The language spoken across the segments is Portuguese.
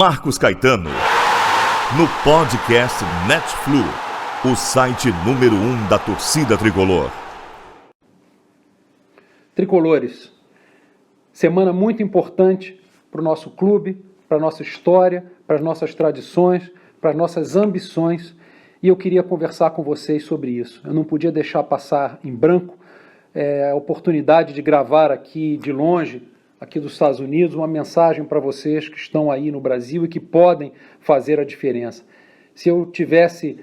Marcos Caetano, no podcast Netflu, o site número 1 da torcida tricolor. Tricolores, semana muito importante para o nosso clube, para a nossa história, para as nossas tradições, para as nossas ambições, e eu queria conversar com vocês sobre isso. Eu não podia deixar passar em branco a oportunidade de gravar aqui de longe, aqui dos Estados Unidos, uma mensagem para vocês que estão aí no Brasil e que podem fazer a diferença. Se eu tivesse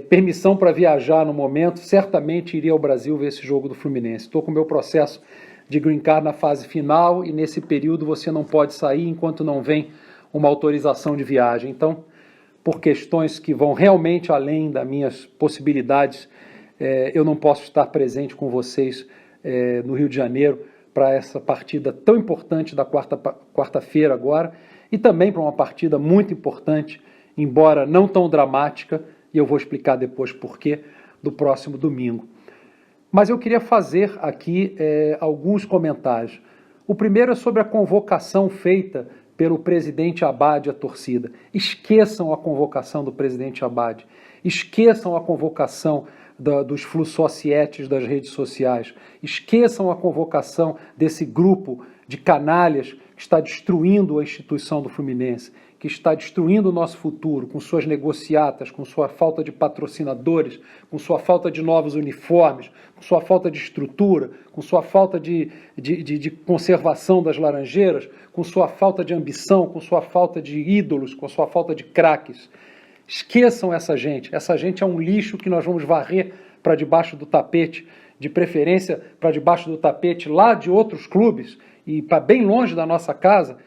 permissão para viajar no momento, certamente iria ao Brasil ver esse jogo do Fluminense. Estou com o meu processo de green card na fase final e nesse período você não pode sair enquanto não vem uma autorização de viagem. Então, por questões que vão realmente além das minhas possibilidades, eu não posso estar presente com vocês no Rio de Janeiro para essa partida tão importante da quarta-feira agora, e também para uma partida muito importante, embora não tão dramática, e eu vou explicar depois porquê, do próximo domingo. Mas eu queria fazer aqui alguns comentários. O primeiro é sobre a convocação feita pelo presidente Abad à torcida. Esqueçam a convocação do presidente Abad, esqueçam a convocação dos flussocietes das redes sociais, esqueçam a convocação desse grupo de canalhas que está destruindo a instituição do Fluminense, que está destruindo o nosso futuro com suas negociatas, com sua falta de patrocinadores, com sua falta de novos uniformes, com sua falta de estrutura, com sua falta de conservação das laranjeiras, com sua falta de ambição, com sua falta de ídolos, com sua falta de craques. Esqueçam essa gente é um lixo que nós vamos varrer para debaixo do tapete, de preferência para debaixo do tapete lá de outros clubes e para bem longe da nossa casa,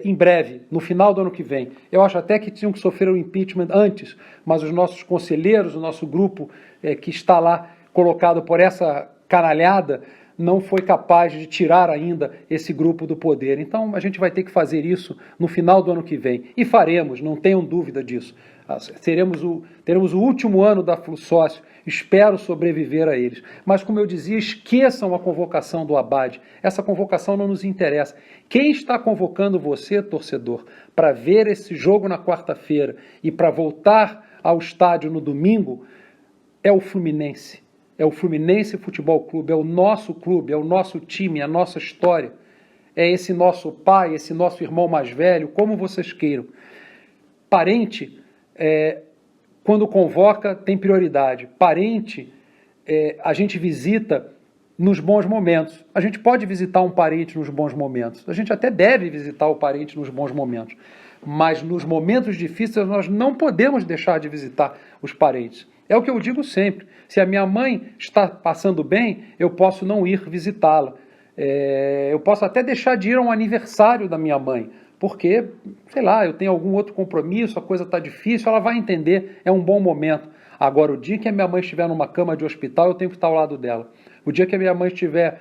em breve, no final do ano que vem. Eu acho até que tinham que sofrer o impeachment antes, mas os nossos conselheiros, o nosso grupo que está lá colocado por essa canalhada, não foi capaz de tirar ainda esse grupo do poder. Então a gente vai ter que fazer isso no final do ano que vem. E faremos, não tenham dúvida disso. Teremos o último ano da Flussócio, espero sobreviver a eles. Mas, como eu dizia, esqueçam a convocação do Abad. Essa convocação não nos interessa. Quem está convocando você, torcedor, para ver esse jogo na quarta-feira e para voltar ao estádio no domingo, é o Fluminense. É o Fluminense Futebol Clube, é o nosso clube, é o nosso time, é a nossa história. É esse nosso pai, esse nosso irmão mais velho, como vocês queiram. Parente, quando convoca, tem prioridade. Parente, a gente visita nos bons momentos. A gente pode visitar um parente nos bons momentos. A gente até deve visitar o parente nos bons momentos. Mas nos momentos difíceis nós não podemos deixar de visitar os parentes. É o que eu digo sempre. Se a minha mãe está passando bem, eu posso não ir visitá-la. Eu posso até deixar de ir a um aniversário da minha mãe, porque, sei lá, eu tenho algum outro compromisso, a coisa está difícil, ela vai entender, é um bom momento. Agora, o dia que a minha mãe estiver numa cama de hospital, eu tenho que estar ao lado dela. O dia que a minha mãe estiver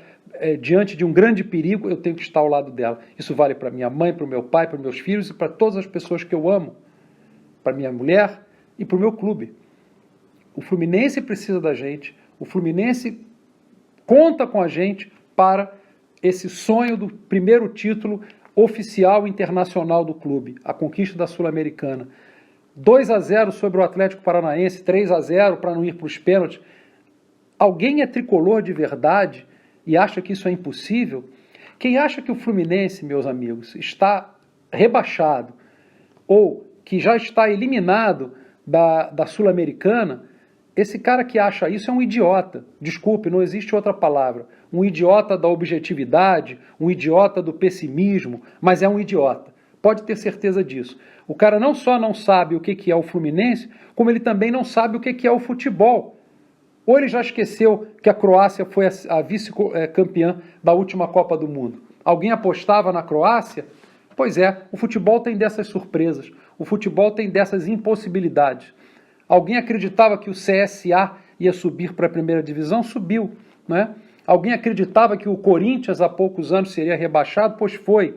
diante de um grande perigo, eu tenho que estar ao lado dela. Isso vale para minha mãe, para o meu pai, para meus filhos e para todas as pessoas que eu amo, para minha mulher e para o meu clube. O Fluminense precisa da gente, o Fluminense conta com a gente para esse sonho do primeiro título oficial internacional do clube, a conquista da Sul-Americana. 2-0 sobre o Atlético Paranaense, 3-0 para não ir para os pênaltis. Alguém é tricolor de verdade e acha que isso é impossível? Quem acha que o Fluminense, meus amigos, está rebaixado ou que já está eliminado da Sul-Americana, esse cara que acha isso é um idiota. Desculpe, não existe outra palavra. Um idiota da objetividade, um idiota do pessimismo, mas é um idiota. Pode ter certeza disso. O cara não só não sabe o que é o Fluminense, como ele também não sabe o que é o futebol. Ou ele já esqueceu que a Croácia foi a vice-campeã da última Copa do Mundo. Alguém apostava na Croácia? Pois é, o futebol tem dessas surpresas. O futebol tem dessas impossibilidades. Alguém acreditava que o CSA ia subir para a primeira divisão? Subiu, né? Alguém acreditava que o Corinthians há poucos anos seria rebaixado? Pois foi,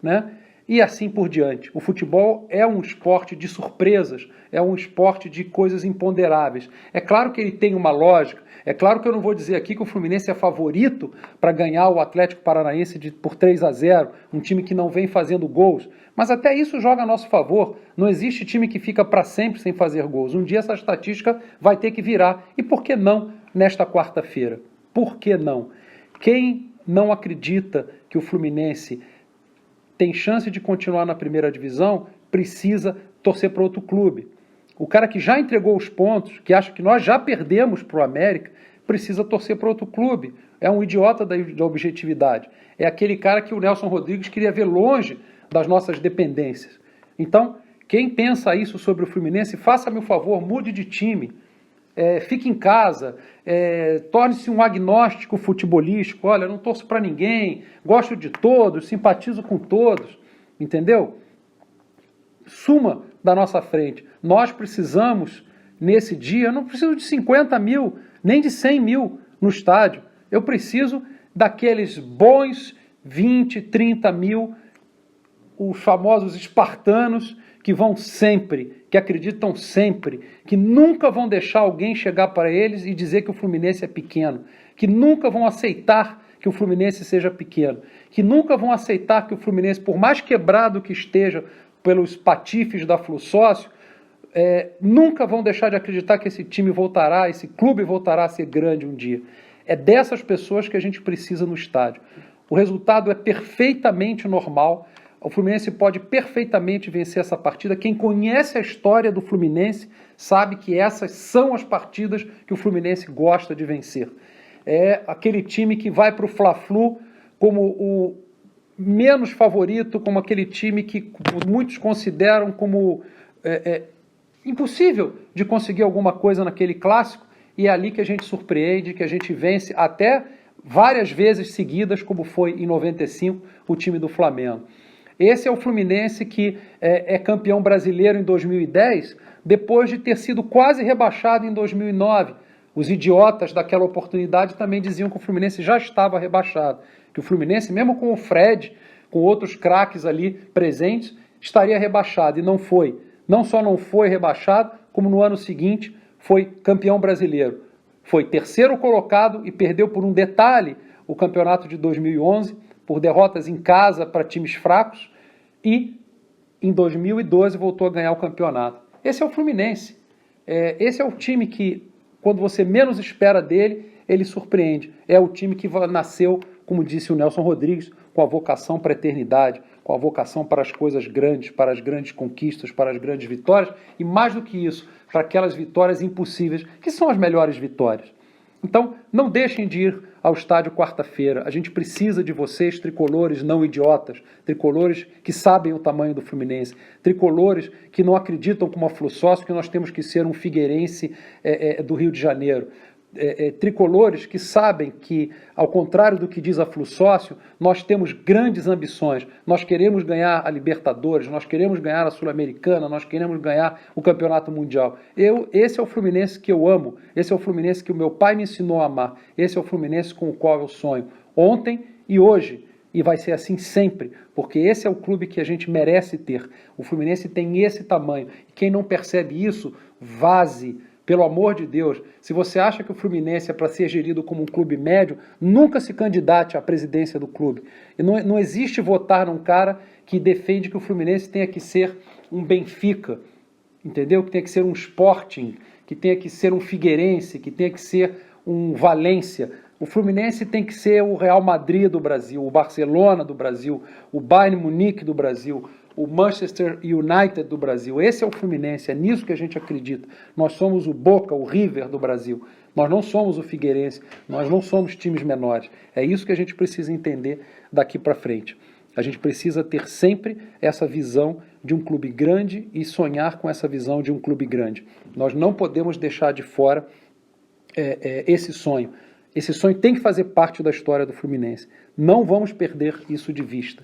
né? e assim por diante. O futebol é um esporte de surpresas, é um esporte de coisas imponderáveis. É claro que ele tem uma lógica, é claro que eu não vou dizer aqui que o Fluminense é favorito para ganhar o Atlético Paranaense por 3-0, um time que não vem fazendo gols, mas até isso joga a nosso favor. Não existe time que fica para sempre sem fazer gols. Um dia essa estatística vai ter que virar. E por que não nesta quarta-feira? Por que não? Quem não acredita que o Fluminense tem chance de continuar na primeira divisão, precisa torcer para outro clube. O cara que já entregou os pontos, que acha que nós já perdemos para o América, precisa torcer para outro clube. É um idiota da objetividade. É aquele cara que o Nelson Rodrigues queria ver longe das nossas dependências. Então, quem pensa isso sobre o Fluminense, faça-me o favor, mude de time. Fique em casa, torne-se um agnóstico futebolístico. Olha, não torço para ninguém, gosto de todos, simpatizo com todos, entendeu? Suma da nossa frente. Nós precisamos, nesse dia, eu não preciso de 50 mil, nem de 100 mil no estádio. Eu preciso daqueles bons 20, 30 mil, os famosos espartanos, que vão sempre, que acreditam sempre, que nunca vão deixar alguém chegar para eles e dizer que o Fluminense é pequeno, que nunca vão aceitar que o Fluminense seja pequeno, que nunca vão aceitar que o Fluminense, por mais quebrado que esteja pelos patifes da Flusócio, nunca vão deixar de acreditar que esse time voltará, esse clube voltará a ser grande um dia. É dessas pessoas que a gente precisa no estádio. O resultado é perfeitamente normal. O Fluminense pode perfeitamente vencer essa partida. Quem conhece a história do Fluminense sabe que essas são as partidas que o Fluminense gosta de vencer. É aquele time que vai para o Fla-Flu como o menos favorito, como aquele time que muitos consideram como impossível de conseguir alguma coisa naquele clássico, e é ali que a gente surpreende, que a gente vence até várias vezes seguidas, como foi em 95 o time do Flamengo. Esse é o Fluminense que é campeão brasileiro em 2010, depois de ter sido quase rebaixado em 2009. Os idiotas daquela oportunidade também diziam que o Fluminense já estava rebaixado, que o Fluminense, mesmo com o Fred, com outros craques ali presentes, estaria rebaixado, e não foi. Não só não foi rebaixado, como no ano seguinte foi campeão brasileiro. Foi terceiro colocado e perdeu por um detalhe o campeonato de 2011, por derrotas em casa para times fracos, e em 2012 voltou a ganhar o campeonato. Esse é o Fluminense. Esse é o time que, quando você menos espera dele, ele surpreende. É o time que nasceu, como disse o Nelson Rodrigues, com a vocação para a eternidade, com a vocação para as coisas grandes, para as grandes conquistas, para as grandes vitórias, e mais do que isso, para aquelas vitórias impossíveis, que são as melhores vitórias. Então, não deixem de ir ao estádio quarta-feira. A gente precisa de vocês, tricolores não idiotas, tricolores que sabem o tamanho do Fluminense, tricolores que não acreditam como a Flusócio que nós temos que ser um Figueirense do Rio de Janeiro. Tricolores que sabem que, ao contrário do que diz a Flusócio, nós temos grandes ambições. Nós queremos ganhar a Libertadores, nós queremos ganhar a Sul-Americana, nós queremos ganhar o Campeonato Mundial. Esse é o Fluminense que eu amo, esse é o Fluminense que o meu pai me ensinou a amar, esse é o Fluminense com o qual eu sonho, ontem e hoje, e vai ser assim sempre, porque esse é o clube que a gente merece ter. O Fluminense tem esse tamanho, e quem não percebe isso, vaze. Pelo amor de Deus, se você acha que o Fluminense é para ser gerido como um clube médio, nunca se candidate à presidência do clube. E não existe votar num cara que defende que o Fluminense tenha que ser um Benfica, entendeu? Que tenha que ser um Sporting, que tenha que ser um Figueirense, que tenha que ser um Valência. O Fluminense tem que ser o Real Madrid do Brasil, o Barcelona do Brasil, o Bayern Munique do Brasil, o Manchester United do Brasil. Esse é o Fluminense, é nisso que a gente acredita. Nós somos o Boca, o River do Brasil. Nós não somos o Figueirense, nós não somos times menores. É isso que a gente precisa entender daqui para frente. A gente precisa ter sempre essa visão de um clube grande e sonhar com essa visão de um clube grande. Nós não podemos deixar de fora esse sonho. Esse sonho tem que fazer parte da história do Fluminense. Não vamos perder isso de vista.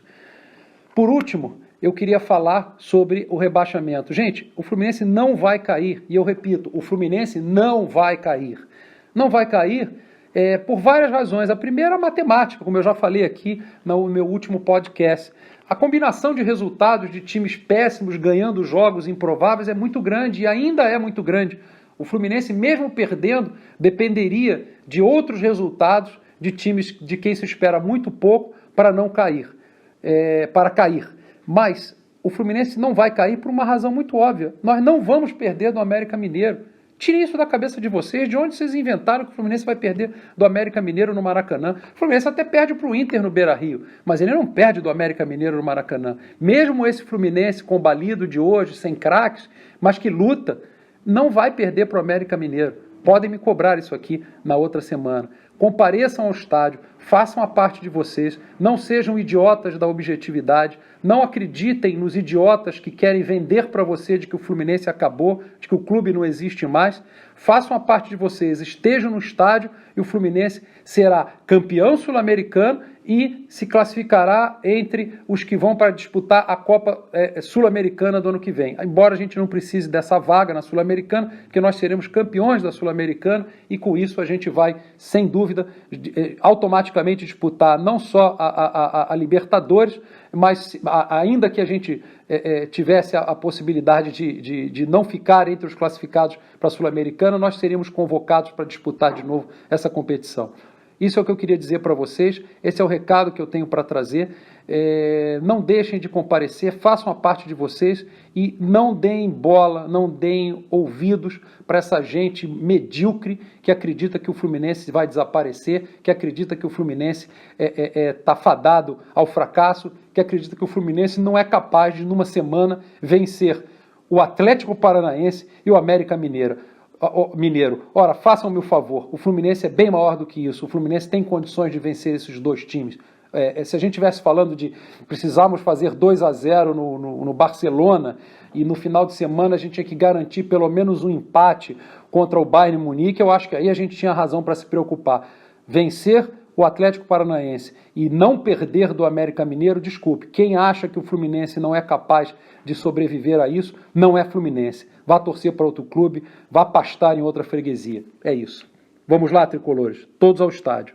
Por último, eu queria falar sobre o rebaixamento. Gente, o Fluminense não vai cair, e eu repito, o Fluminense não vai cair. Não vai cair por várias razões. A primeira, a matemática, como eu já falei aqui no meu último podcast. A combinação de resultados de times péssimos ganhando jogos improváveis é muito grande e ainda é muito grande. O Fluminense, mesmo perdendo, dependeria de outros resultados de times de quem se espera muito pouco para não cair, para cair. Mas o Fluminense não vai cair por uma razão muito óbvia. Nós não vamos perder do América Mineiro. Tirem isso da cabeça de vocês. De onde vocês inventaram que o Fluminense vai perder do América Mineiro no Maracanã? O Fluminense até perde para o Inter no Beira-Rio, mas ele não perde do América Mineiro no Maracanã. Mesmo esse Fluminense combalido de hoje, sem craques, mas que luta, não vai perder para o América Mineiro. Podem me cobrar isso aqui na outra semana. Compareçam ao estádio, façam a parte de vocês, não sejam idiotas da objetividade, não acreditem nos idiotas que querem vender para você de que o Fluminense acabou, de que o clube não existe mais. Façam a parte de vocês, estejam no estádio e o Fluminense será campeão sul-americano e se classificará entre os que vão para disputar a Copa Sul-Americana do ano que vem. Embora a gente não precise dessa vaga na Sul-Americana, porque nós seremos campeões da Sul-Americana e com isso a gente vai, sem dúvida, automaticamente disputar não só a Libertadores, mas ainda que a gente tivesse a possibilidade de não ficar entre os classificados para a Sul-Americana, nós seríamos convocados para disputar de novo essa competição. Isso é o que eu queria dizer para vocês, esse é o recado que eu tenho para trazer. Não deixem de comparecer, façam a parte de vocês e não deem bola, não deem ouvidos para essa gente medíocre que acredita que o Fluminense vai desaparecer, que acredita que o Fluminense está fadado ao fracasso, que acredita que o Fluminense não é capaz de, numa semana, vencer o Atlético Paranaense e o América Mineiro. Ora, façam-me o favor, o Fluminense é bem maior do que isso, o Fluminense tem condições de vencer esses dois times. Se a gente estivesse falando de precisarmos fazer 2-0 no Barcelona e no final de semana a gente tinha que garantir pelo menos um empate contra o Bayern Munique, eu acho que aí a gente tinha razão para se preocupar. Vencer o Atlético Paranaense e não perder do América Mineiro, desculpe, quem acha que o Fluminense não é capaz de sobreviver a isso, não é Fluminense. Vá torcer para outro clube, vá pastar em outra freguesia. É isso. Vamos lá, tricolores, todos ao estádio.